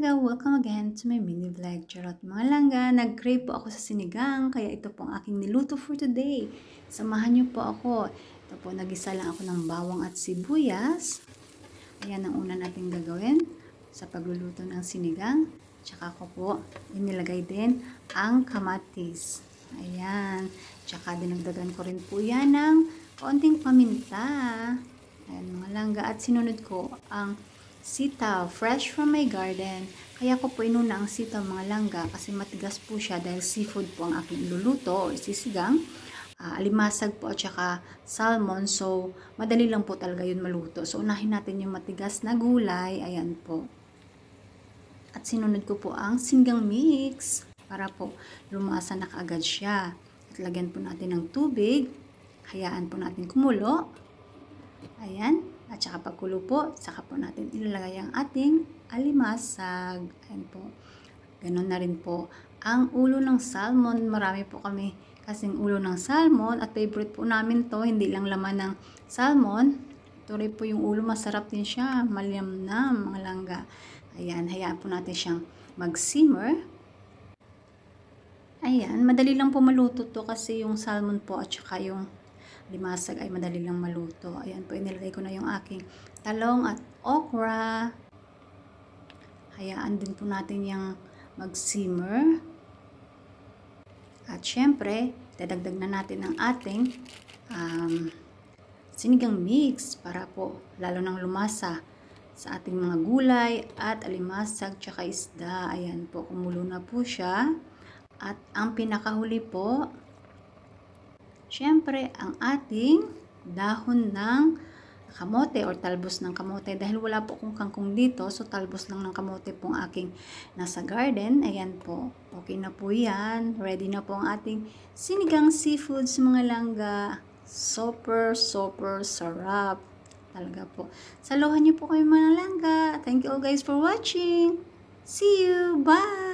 langga! Welcome again to my mini vlog. Charot mga langga, nag-crave po ako sa sinigang, kaya ito po ang aking niluto for today. Samahan niyo po ako. Ito po, nagisa lang ako ng bawang at sibuyas. Ayan ang una natin gagawin sa pagluluto ng sinigang. Tsaka ko po inilagay din ang kamatis. Ayan. Tsaka dinagdagan ko rin po yan ng konting paminta. Ayan mga langga. At sinunod ko ang sitaw, fresh from my garden. Kaya ko po inuna ang sitaw mga langga kasi matigas po siya dahil seafood po ang aking iluluto or sisigang. Alimasag po at saka salmon. So, madali lang po talaga yun maluto. So, unahin natin yung matigas na gulay. Ayan po. At sinunod ko po ang sinigang mix para po lumasa na kaagad siya. At lagyan po natin ng tubig. Hayaan po natin kumulo. Ayan. At saka pagkulo po, saka po natin ilalagay ang ating alimasag. Ayan po. Ganon na rin po. Ang ulo ng salmon, marami po kami kasing ulo ng salmon at favorite po namin to. Hindi lang laman ng salmon. Ito rin po yung ulo, masarap din siya. Malyamnam mga langga. Ayan, hayaan po natin siyang mag-simmer. Ayan, madali lang po maluto to kasi yung salmon po at saka yung limasag ay madali lang maluto. Ayan po, inilagay ko na yung aking talong at okra. Hayaan din po natin yung mag-simmer. At syempre, dadagdag na natin ang ating sinigang mix para po lalo nang lumasa sa ating mga gulay at alimasag tsaka isda. Ayan po, kumulo na po siya. At ang pinakahuli po, syempre, ang ating dahon ng kamote or talbos ng kamote. Dahil wala po akong kangkong dito, so talbos lang ng kamote pong aking nasa garden. Ayan po. Okay na po yan. Ready na po ang ating sinigang seafoods mga langga. Super sarap. Talaga po. Saluhan niyo po kayo mga langga. Thank you all guys for watching. See you. Bye!